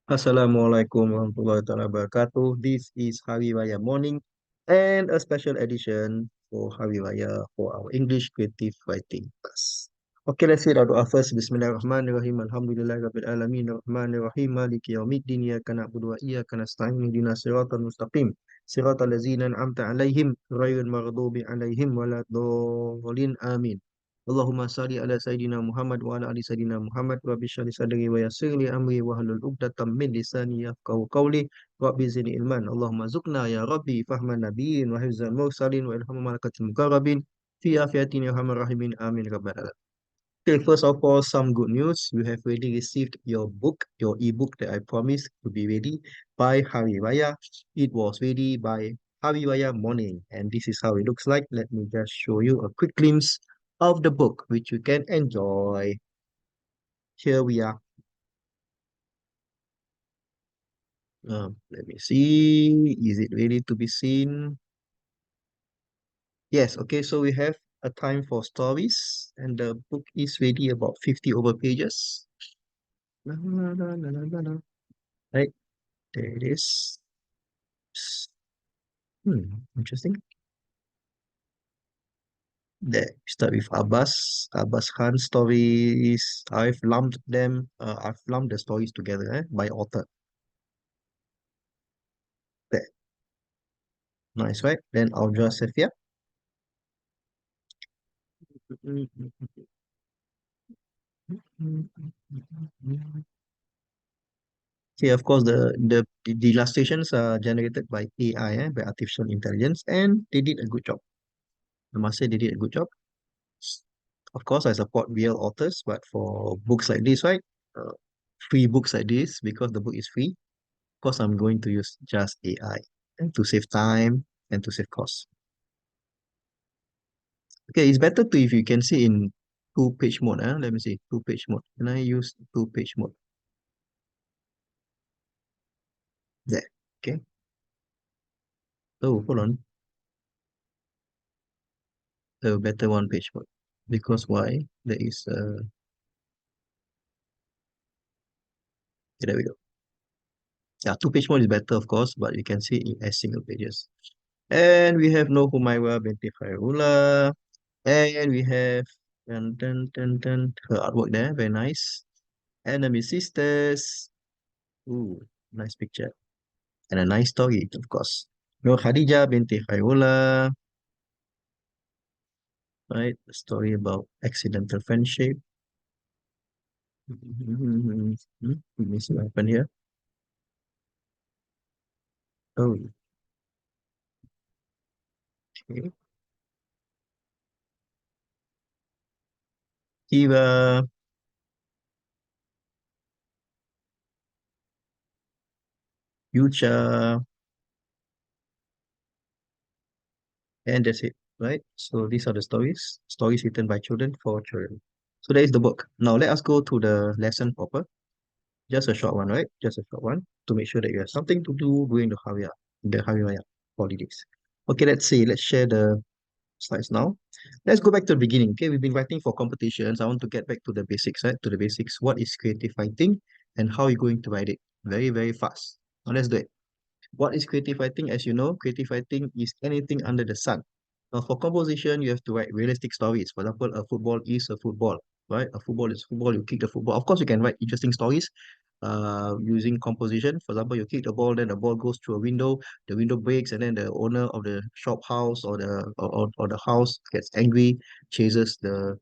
Assalamualaikum warahmatullahi wabarakatuh. This is Hari Raya morning and a special edition for Hari Raya for our English creative writing class. Okay, let's read our dua first. Bismillahirrahmanirrahim. Alhamdulillahirabbil alamin. Arrahmanirrahim. Maliki yaumiddin. Iyyaka na'budu wa iyyaka nasta'in. Ihdinas siratal mustaqim. Siratal ladzina an'amta 'alaihim ghairil maghdubi 'alaihim waladdallin. Amin. Allahumma salli ala Sayyidina Muhammad wa ala ali Sayyidina Muhammad wa bishari sadri wa yassir li amri wa halul uqdatam min lisani yafqahu qawli wa bizini ilman. Allahumma zukna ya Rabbi fahman nabiyyin wa hifzal mursalin wa ilham malakatil mukarrabin fi afiyatin ya hamar rahimin amin rabbal alamin. Okay, first of all, some good news. You have already received your book, your ebook that I promised to be ready by Hari Raya. It was ready by Hari Raya morning, and this is how it looks like. Let me just show you a quick glimpse of the book, which you can enjoy. Here we are. Let me see. Is it ready to be seen? Yes, okay, so we have a time for stories, and the book is ready about 50 over pages. La, la, la, la, la, la, la. Right, there it is. Interesting. There, start with Abbas. Abbas Khan stories. I've lumped the stories together by author. There, nice, right? Then Audra Sefia. See, of course, the illustrations are generated by AI, by artificial intelligence, and they did a good job. I must say they did a good job. Of course, I support real authors, but for books like this, right? Uh, Free books like this, because the book is free, of course, I'm going to use just AI and to save time and to save costs. Okay, it's better to if you can see in two-page mode. Let me see, two-page mode. Can I use two-page mode? There. Okay. Oh, hold on. A better one-page mode. Because why? There is there we go. Yeah, two-page mode is better, of course, but you can see it as single pages. And we have No Humaywa binti Khairullah. And we have her artwork there, very nice. Enemy Sisters. Ooh, nice picture. And a nice story, of course. No Khadija binti Khairullah, right? A story about accidental friendship. Let me see what happened here. Oh, okay. Kira, Yucha, and that's it, right? So these are the stories written by children for children. So that is the book. Now let us go to the lesson proper. Just a short one, right? Just a short one to make sure that you have something to do during the Hari Raya holidays. Okay, let's see. Let's share the slides now. Let's go back to the beginning. Okay, we've been writing for competitions. I want to get back to the basics, right? To the basics. What is creative writing and how are you going to write it? Very, very fast. Now let's do it. What is creative writing? As you know, creative writing is anything under the sun. Now, for composition, you have to write realistic stories. For example, a football is a football, right? A football is football. You kick the football. Of course, you can write interesting stories using composition. For example, you kick the ball, then the ball goes through a window, the window breaks, and then the owner of the shop house or the house gets angry, chases the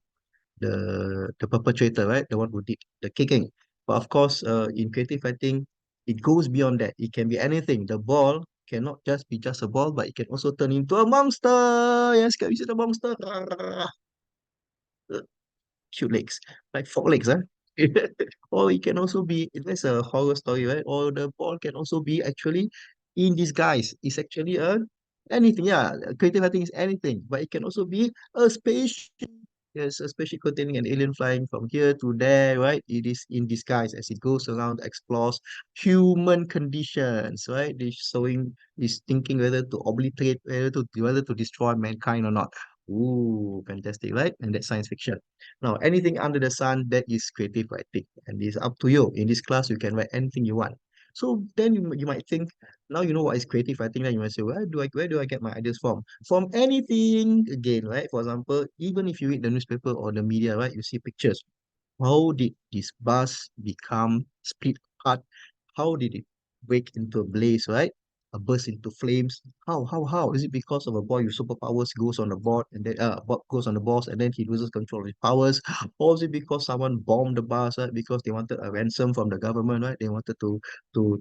perpetrator, right? The one who did the kicking. But of course, in creative writing, it goes beyond that. It can be anything. The ball cannot just be just a ball, but it can also turn into a monster. Yes, can you see the monster? Cute legs, like four legs, huh? Or it can also be, that's a horror story, right? Or the ball can also be actually in disguise. It's actually a anything, yeah. Creative writing is anything, but it can also be a spaceship. Yes, a spaceship containing an alien flying from here to there, right? It is in disguise as it goes around, explores human conditions, right? Is thinking whether to obliterate, whether to destroy mankind or not. Ooh, fantastic, right? And that's science fiction. Now, anything under the sun, that is creative writing. And it's up to you. In this class, you can write anything you want. So then you might think, now you know what is creative writing, then you might say, where do I get my ideas from? From anything again, right? For example, even if you read the newspaper or the media, right, you see pictures. How did this bus become split apart? How did it break into a blaze, right? A burst into flames. How? Is it because of a boy with superpowers goes on the board and then goes on the boss and then he loses control of his powers? Or is it because someone bombed the bus, right? Because they wanted a ransom from the government, right? They wanted to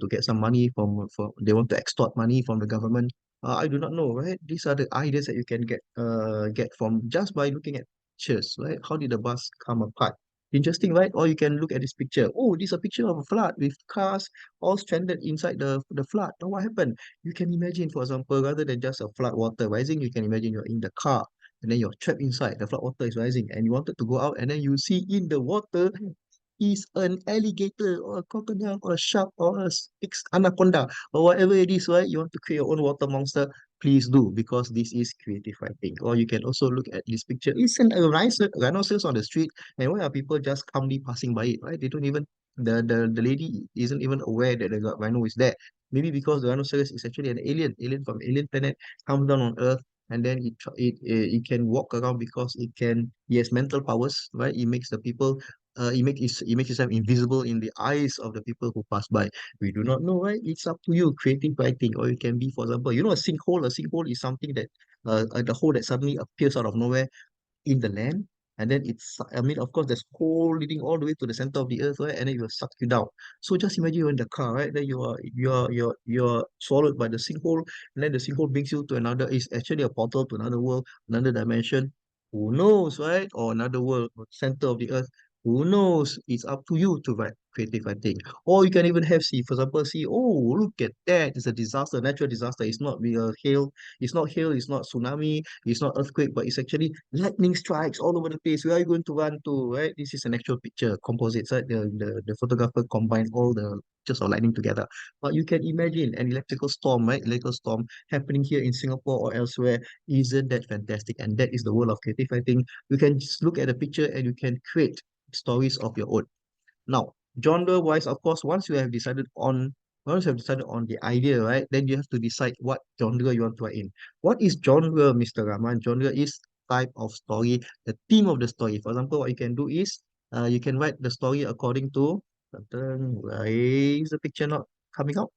get some money from they want to extort money from the government. I do not know, right? These are the ideas that you can get from just by looking at pictures, right? How did the bus come apart? Interesting, right? Or you can look at this picture. Oh, this is a picture of a flood with cars all stranded inside the flood. Now, what happened? You can imagine, for example, rather than just a flood water rising, you can imagine you're in the car and then you're trapped inside. The flood water is rising and you wanted to go out, and then you see in the water is an alligator or a crocodile or a shark or a anaconda or whatever it is, right? You want to create your own water monster, please do, because this is creative writing. Or you can also look at this picture. It's an a rhinoceros on the street, and why are people just calmly passing by it, right? They don't even the lady isn't even aware that the rhino is there. Maybe because the rhinoceros is actually an alien from alien planet, comes down on Earth, and then it can walk around because it has mental powers, right? It makes the people it makes itself invisible in the eyes of the people who pass by. We do not know, right? It's up to you, creative writing. Or it can be, for example, a sinkhole. A sinkhole is something that the hole that suddenly appears out of nowhere in the land, and then I mean, of course, there's hole leading all the way to the center of the earth, right? And then it will suck you down. So just imagine you're in the car, right? Then you're swallowed by the sinkhole, and then the sinkhole brings you to another, is actually a portal to another world, another dimension. Who knows, right? Or another world, or center of the earth. Who knows? It's up to you to write creative writing. Or you can even have, see, for example, see, oh, look at that. It's a disaster, natural disaster. It's not real hail, it's not tsunami, it's not earthquake, but it's actually lightning strikes all over the place. Where are you going to run to, right? This is an actual picture, composites, right? The photographer combines all the pictures of lightning together. But you can imagine an electrical storm, right? Electrical storm happening here in Singapore or elsewhere. Isn't that fantastic? And that is the world of creative writing. You can just look at the picture and you can create stories of your own. Now, genre-wise, of course, once you have decided on the idea, right, then you have to decide what genre you want to write in. What is genre, Mr. Rahman? Genre is type of story, the theme of the story. For example, what you can do is you can write the story according to, why is the picture not coming out?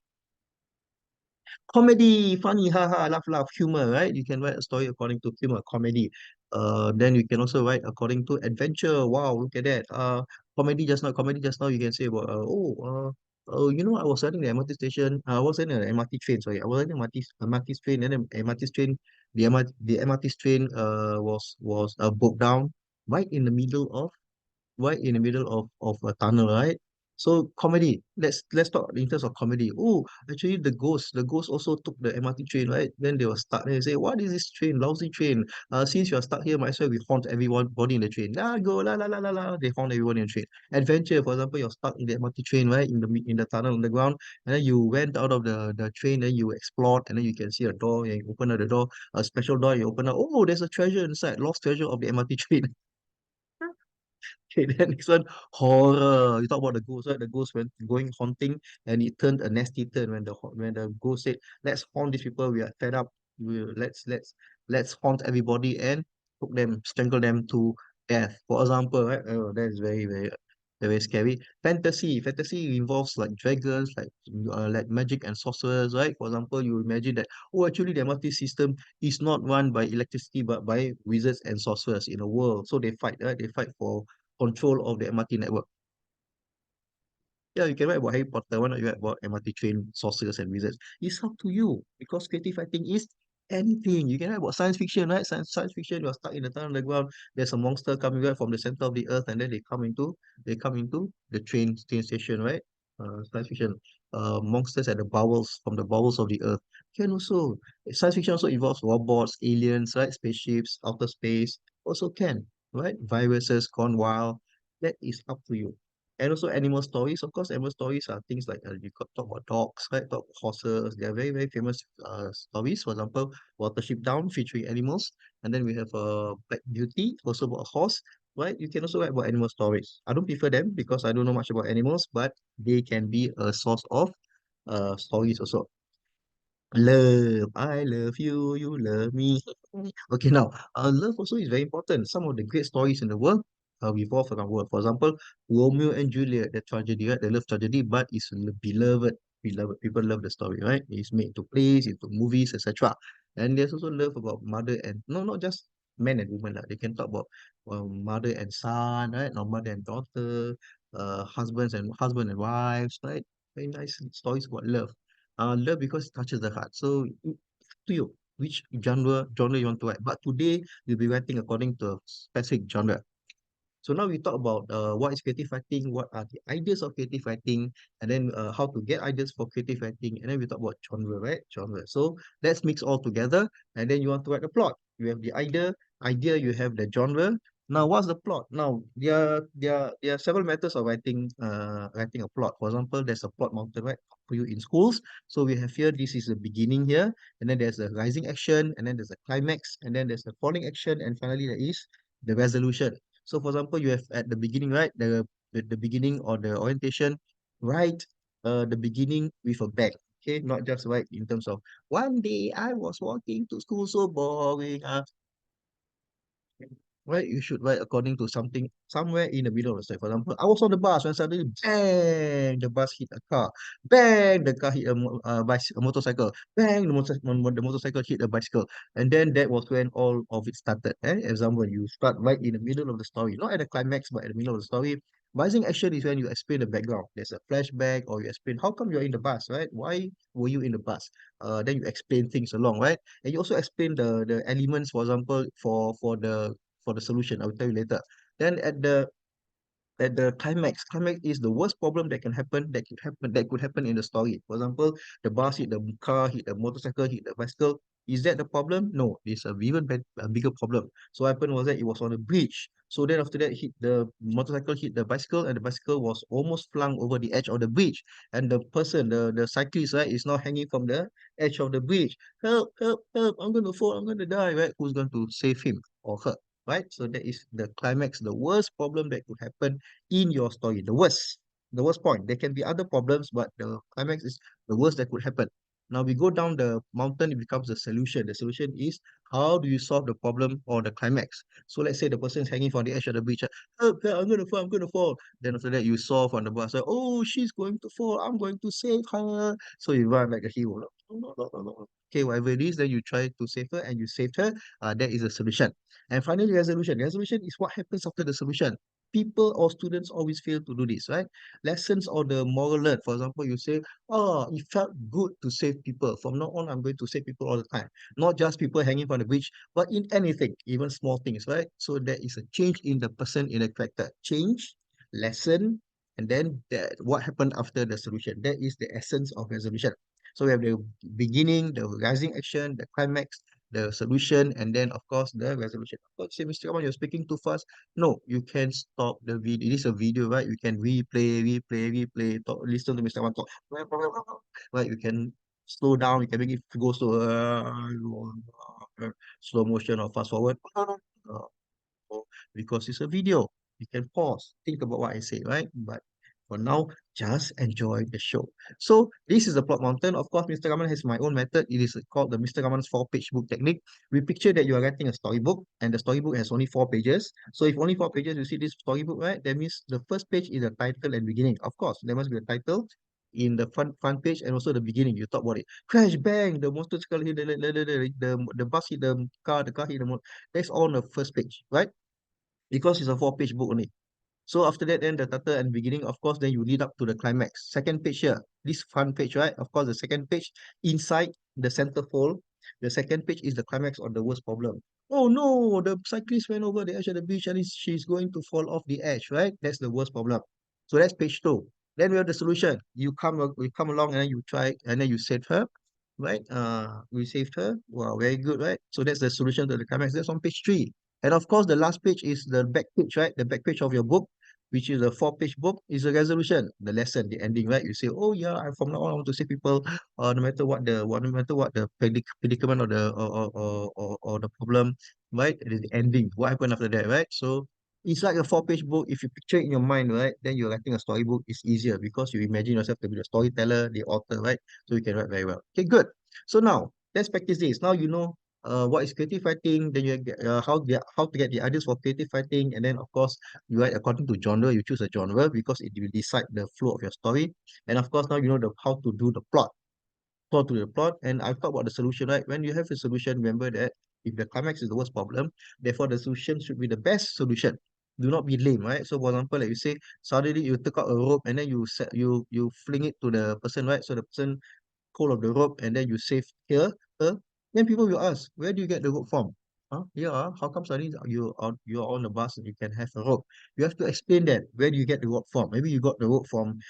Comedy, funny, haha, laugh, laugh, humor, right? You can write a story according to humor, comedy. Then you can also write according to adventure. Wow, look at that. Comedy just now. You can say about, I was riding the MRT station. I was in an MRT train. Sorry, I was in an MRT train, and then MRT train, the MRT train, was broke down right in the middle of right in the middle of a tunnel, right? So comedy. Let's talk in terms of comedy. Oh, actually the ghost also took the MRT train, right? Then they were stuck there and say, what is this train? Lousy train. Since you are stuck here, might as well we haunt everyone body in the train. La go la la la la la. They haunt everyone in the train. Adventure, for example, you're stuck in the MRT train, right? In the tunnel on the ground, and then you went out of the train, then you explored, and then you can see a door, and you open up the door, a special door, you open up. Oh, there's a treasure inside, lost treasure of the MRT train. Okay, then next one, horror. You talk about the ghost, right? The ghost went going haunting, and it turned a nasty turn when the ghost said, "Let's haunt these people. We are fed up. Let's haunt everybody and strangle them to death." For example, right? Oh, that is very very very scary. Fantasy involves like dragons, like magic and sorcerers, right? For example, you imagine that, oh, actually the MRT system is not run by electricity but by wizards and sorcerers in a world. So they fight, right? They fight for control of the MRT network. Yeah, you can write about Harry Potter. Why not you write about MRT train sorcerers and wizards? It's up to you, because creative writing is anything. You can write about science fiction, right? Science fiction, you're stuck in the tunnel underground. There's a monster coming right from the center of the earth, and then they come into the train station, right? Science fiction. Monsters at the bowels from the bowels of the earth. Can also Science fiction also involves robots, aliens, right? Spaceships, outer space. Also can, right? Viruses gone wild. That is up to you. And also animal stories. Of course, animal stories are things like you could talk about dogs, right? Talk about horses. They are very, very famous stories. For example, Watership Down featuring animals. And then we have Black Beauty, also about a horse, right? You can also write about animal stories. I don't prefer them because I don't know much about animals, but they can be a source of stories also. Love, I love you, you love me. Okay, now, love also is very important. Some of the great stories in the world revolve around love. For example, Romeo and Juliet, the tragedy, right? The love tragedy, but it's beloved. Beloved. People love the story, right? It's made to plays, into movies, etc. And there's also love about mother and, no, not just men and women. They can talk about mother and son, right? Or mother and daughter, husband and wives, right? Very nice stories about love. Love because it touches the heart. So to you, which genre you want to write. But today you'll be writing according to a specific genre. So now we talk about what is creative writing, what are the ideas of creative writing, and then how to get ideas for creative writing, and then we talk about genre, right? Genre. So let's mix all together, and then you want to write the plot. You have the idea, you have the genre. Now, what's the plot? Now, there are several methods of writing a plot. For example, there's a plot mountain, right, for you in schools. So we have here, this is the beginning here, and then there's a rising action, and then there's a climax, and then there's a falling action, and finally there is the resolution. So for example, you have at the beginning, right? The beginning or the orientation, right? The beginning with a bang. Okay, not just right in terms of one day I was walking to school so boring. Right? You should write according to something somewhere in the middle of the story. For example, I was on the bus when suddenly bang, the bus hit a car. Bang, the car hit a motorcycle. Bang, the motorcycle hit a bicycle. And then that was when all of it started. Example, you start right in the middle of the story, not at the climax, but at the middle of the story. Rising action is when you explain the background. There's a flashback, or you explain how come you're in the bus, right? Why were you in the bus? Then you explain things along, right? And you also explain the elements, for example, for the solution. I will tell you later. Then at the climax is the worst problem that could happen in the story. For example, the bus hit the car, hit the motorcycle, hit the bicycle. Is that the problem? No, it's a bigger problem. So what happened was that it was on a bridge. So then after that, hit the motorcycle hit the bicycle, and the bicycle was almost flung over the edge of the bridge. And the cyclist, right, is now hanging from the edge of the bridge. Help, help, help! I'm going to fall. I'm going to die. Right? Who's going to save him or her? Right? So that is the climax, the worst problem that could happen in your story. The worst point. There can be other problems, but the climax is the worst that could happen. Now we go down the mountain, it becomes the solution. The solution is how do you solve the problem or the climax? So let's say the person is hanging from the edge of the bridge. Help, help, I'm gonna fall, I'm gonna fall. Then after that, you solve on the bus. Like, oh, she's going to fall. I'm going to save her. So you run like a hero. No, no, no, no, no. Okay, whatever it is, then you try to save her and you saved her. That is a solution. And finally, resolution. Resolution is what happens after the solution. People or students always fail to do this, right? Lessons or the moral learned. For example, you say, oh, it felt good to save people. From now on, I'm going to save people all the time. Not just people hanging from the bridge, but in anything, even small things, right? So there is a change in the person, in the character. Change, lesson, and then what happened after the solution. That is the essence of resolution. So we have the beginning, the rising action, the climax, the solution, and then of course the resolution. Of course, say, Mr. Kamal, you're speaking too fast. No, you can stop the video. It is a video, right? You can replay, talk, listen to Mr. Kamal talk. Right? You can slow down. You can make it go slow, slow motion or fast forward. So, because it's a video. You can pause, think about what I say, right? But for now, just enjoy the show. So this is the plot mountain. Of course, Mr. Raman has my own method. It is called the Mr. Raman's four-page book technique. We picture that you are writing a storybook, and the storybook has only 4 pages. So if only 4 pages, you see this storybook, right? That means the first page is the title and beginning. Of course, there must be a title in the front page and also the beginning. You talk about it. Crash, bang, the motorcycle hit the bus hit the car hit the motor. That's all on the first page, right? Because it's a 4 page book only. So after that, then the title and beginning, of course, then you lead up to the climax. Second page here, this front page, right? Of course, the second page inside the center fold. The second page is the climax of the worst problem. Oh no, the cyclist went over the edge of the beach and she's going to fall off the edge, right? That's the worst problem. So that's page two. Then we have the solution. You come along and then you try and then you save her, right? We saved her. Wow, very good, right? So that's the solution to the climax. That's on page three. And of course, the last page is the back page, right? The back page of your book, which is a 4 page book, is a resolution, the lesson, the ending, right? You say, oh yeah, I from now on I want to save people, no matter what the predicament or the or the problem, right? It is the ending. What happened after that, right? So It's like a four-page book. If you picture it in your mind, right, then you're writing a storybook. It's easier because you imagine yourself to be the storyteller, the author, right? So you can write very well. Okay, good. So now let's practice this. Now you know what is creative writing. Then you get how to get the ideas for creative writing, and then of course you write according to genre. You choose a genre because it will decide the flow of your story. And of course now you know the how to do the plot to the plot. And I've talked about the solution, right? When you have a solution, remember that if the climax is the worst problem, therefore the solution should be the best solution. Do not be lame, right? So for example, like you say, suddenly you take out a rope and then you fling it to the person, right? So the person hold of the rope and then you save here, then people will ask, where do you get the rope from? Huh? Yeah, how come suddenly you're on the bus and you can have a rope? You have to explain that. Where do you get the rope from? Maybe you got the rope from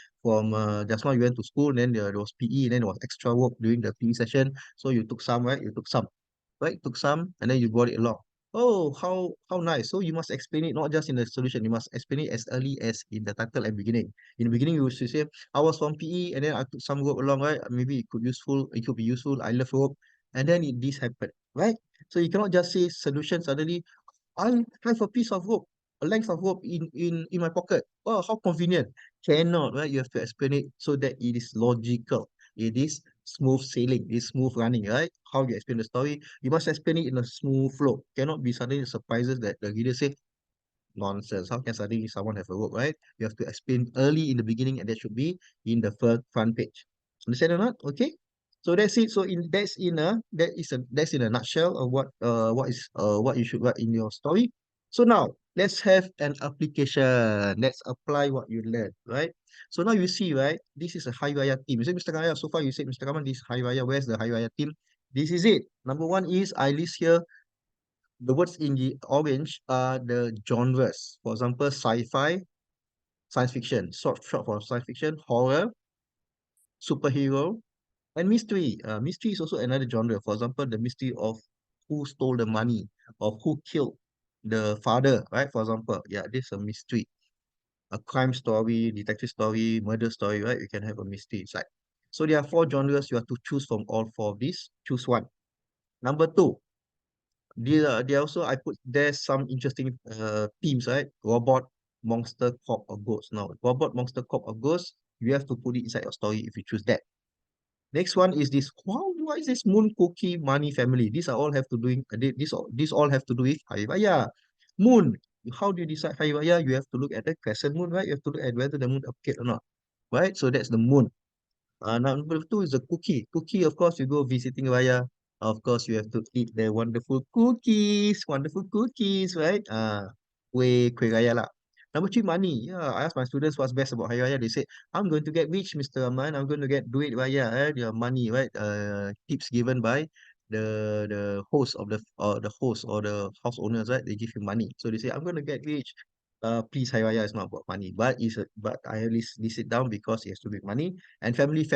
just now you went to school, and then there was PE, and then there was extra rope during the PE session. So you took some, right? You took some, right? Took some, and then you brought it along. Oh, how nice. So you must explain it not just in the solution, you must explain it as early as in the title and beginning. In the beginning, you should say, I was from PE and then I took some rope along, right? Maybe it could be useful. I love rope. And then this happened, right? So you cannot just say solution suddenly. I have a piece of rope, a length of rope in my pocket. Oh, how convenient. Cannot, right? You have to explain it so that it is logical. It is smooth sailing, it is smooth running, right? How you explain the story, you must explain it in a smooth flow. Cannot be suddenly surprises that the reader say, nonsense. How can suddenly someone have a rope, right? You have to explain early in the beginning, and that should be in the first front page. Understand or not? Okay. So that's it. So that's in a nutshell of what you should write in your story. So now let's have an application. Let's apply what you learned, right? So now you see, right? This is a Hari Raya team. You say, Mr. Raya, so far you said, Mr. Rahman, this Hari Raya. Where's the Hari Raya team? This is it. Number one is I list here the words in the orange are the genres. For example, sci-fi, science fiction, short for science fiction, horror, superhero, and mystery. Mystery is also another genre. For example, the mystery of who stole the money, of who killed the father, right? For example, yeah, this is a mystery. A crime story, detective story, murder story, right? You can have a mystery inside. So there are four genres. You have to choose from all four of these. Choose one. Number two, they also I put there's some interesting themes, right? Robot, monster, cop, or ghost. Now, robot, monster, cop, or ghost, you have to put it inside your story if you choose that. Next one is this. Wow, why is this moon cookie money family? These are all have to do these all have to do with Hari Raya. Moon. How do you decide Hari Raya? You have to look at the crescent moon, right? You have to look at whether the moon appeared or not. Right? So that's the moon. Number two is the cookie. Cookie, of course, you go visiting Raya. Of course, you have to eat the wonderful cookies, right? Kuih Raya lah. Number three, money. Yeah, I asked my students what's best about Hari Raya. They said, I'm going to get rich, Mr. Rahman. I'm going to get duit Raya, your money, right? Tips given by the host of the host or the house owners, right? They give you money. So they say, I'm going to get rich. Please, Hari Raya is not about money, but I list it down because it has to be money. And family,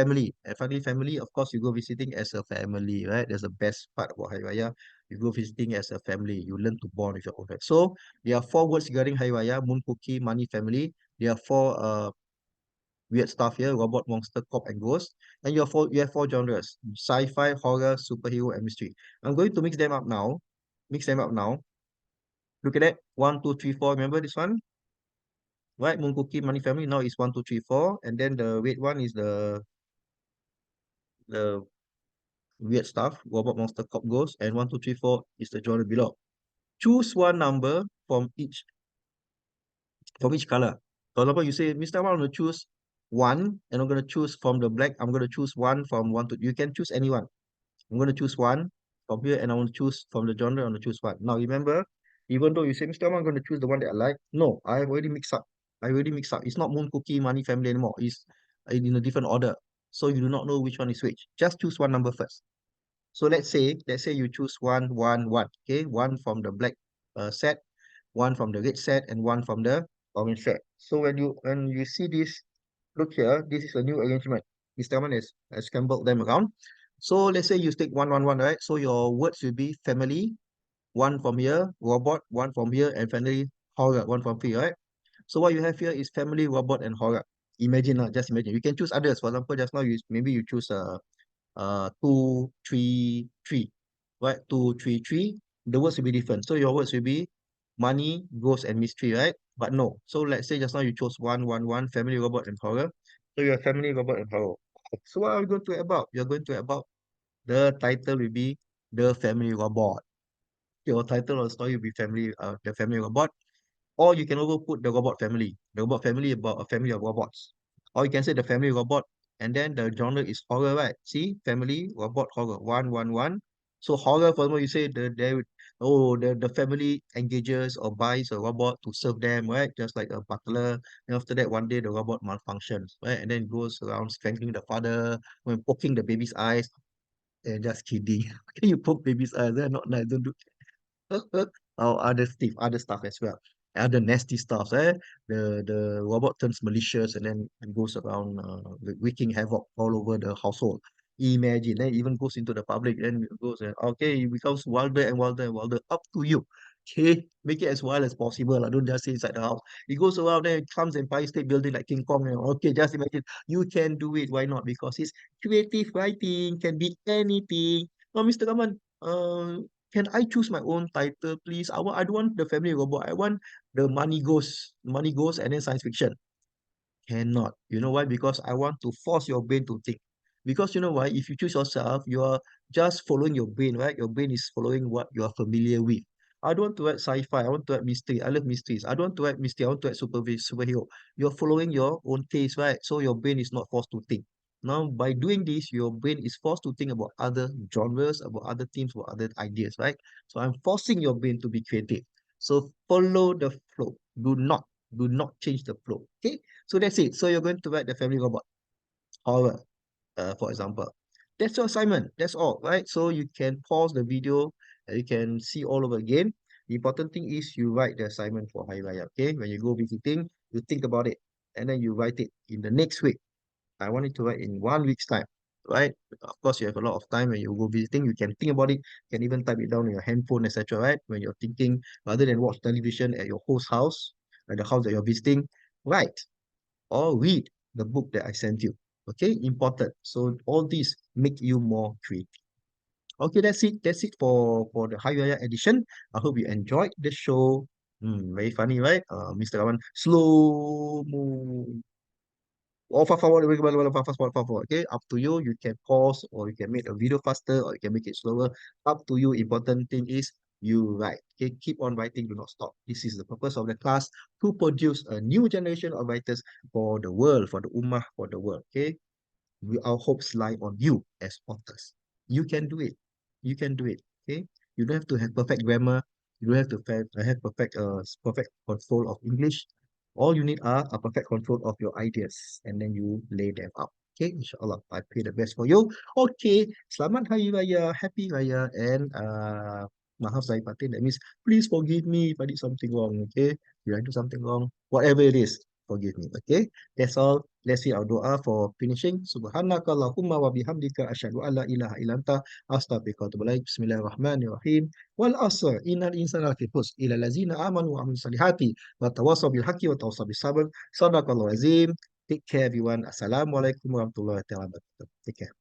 of course, you go visiting as a family, right? That's the best part about Hari Raya. You go visiting as a family, you learn to bond with your own family. So there are four words regarding Hari Raya: moon cookie, money, family. There are four weird stuff here: robot, monster, cop, and ghost. And you have four genres: sci-fi, horror, superhero, and mystery. I'm going to mix them up now. Mix them up now. Look at that. One, two, three, four. Remember this one? Right? Moon cookie, money, family. Now it's one, two, three, four. And then the red one is the weird stuff, robot, monster, cop, ghost, and one, two, three, four is the genre below. Choose one number from each color. For example, you say, Mr. Rahman, I'm going to choose one, and I'm going to choose from the black. I'm going to choose one from one to. You can choose anyone. I'm going to choose one from here, and I want to choose from the genre. I'm going to choose one. Now, remember, even though you say, Mr. Rahman, I'm going to choose the one that I like. No, I have already mixed up. I already mixed up. It's not moon cookie, money, family anymore. It's in a different order. So you do not know which one is which. Just choose one number first. So let's say you choose one, one, one. Okay, one from the black set, one from the red set, and one from the orange set. So when you see this, look here, this is a new arrangement. Mr. Rahman has scrambled them around. So let's say you take one, one, one, right? So your words will be family, one from here, robot, one from here, and finally horror, one from here, right? So what you have here is family, robot, and horror. Imagine, just imagine. You can choose others. For example, just now maybe you choose 2, 3, 3, right? 2, 3, 3. The words will be different. So your words will be money, ghost, and mystery, right? But no. So let's say just now you chose family robot and horror. So you're family robot and horror. So what are we going to about? You're going to about the title will be the family robot. Your title of the story will be the family robot. Or you can also put the robot family. The robot family about a family of robots. Or you can say the family robot, and then the genre is horror, right? See, family robot horror 111. So horror, for example, you say the family engages or buys a robot to serve them, right? Just like a butler. And after that, one day the robot malfunctions, right? And then goes around strangling the father, when poking the baby's eyes. And just kidding. Can you poke baby's eyes? They're not nice. Don't do or other stuff as well. Other nasty stuff, eh? The robot turns malicious and then and goes around wreaking havoc all over the household. Imagine, even goes into the public, then it goes and okay, it becomes wilder and wilder and wilder. Up to you. Okay, make it as wild as possible. I don't just say inside the house. It goes around there, comes Empire State Building like King Kong. Okay, just imagine. You can do it. Why not? Because it's creative writing, can be anything. Now, Mr. Raman, can I choose my own title, please? I don't want the family robot. I want the money goes, and then science fiction. Cannot. You know why? Because I want to force your brain to think. Because you know why? If you choose yourself, you are just following your brain, right? Your brain is following what you are familiar with. I don't want to write sci-fi. I want to write mystery. I love mysteries. I don't want to write mystery. I want to write superhero. You're following your own taste, right? So your brain is not forced to think. Now, by doing this, your brain is forced to think about other genres, about other themes, about other ideas, right? So I'm forcing your brain to be creative. So follow the flow. Do not change the flow. Okay? So that's it. So you're going to write the family robot horror, for example. That's your assignment. That's all, right? So you can pause the video and you can see all over again. The important thing is you write the assignment for Hari Raya. Okay? When you go visiting, you think about it and then you write it in the next week. I want it to write in 1 week's time, right? Of course, you have a lot of time when you go visiting. You can think about it. You can even type it down on your handphone, etc. Right? When you're thinking, rather than watch television at your host house, at the house that you're visiting, write or read the book that I sent you. Okay, important. So all these make you more creative. Okay, that's it. That's it for the Hari Raya edition. I hope you enjoyed the show. Very funny, right? Mr. Raman, slow mo. Or fast forward, fast forward. Okay, up to you. You can pause or you can make a video faster or you can make it slower. Up to you. Important thing is you write. Okay, keep on writing. Do not stop. This is the purpose of the class to produce a new generation of writers for the world, for the ummah, for the world. Okay, our hopes lie on you as authors. You can do it. You can do it. Okay. You don't have to have perfect grammar. You don't have to have perfect control of English. All you need are a perfect control of your ideas, and then you lay them out. Okay, inshallah, I pray the best for you. Okay, selamat Hari Raya, Happy Raya, and maaf saya batin. That means please forgive me if I did something wrong. Okay, if I do something wrong, whatever it is, forgive me. Okay, that's all. Let's see our dua for finishing. Subhanakallahumma wa bihamdika asyhadu an la ilaha illa anta astaghfiruka wa atubu ilaik. Bismillahirrahmanirrahim. Wal asr innal insana lafi khusr illa allazina amanu wa amilus salihati wa tawasaw bil haqqi wa tawasaw bis sabr. Sadaqallahu azim. Take care everyone. Assalamualaikum warahmatullahi wabarakatuh. Take care.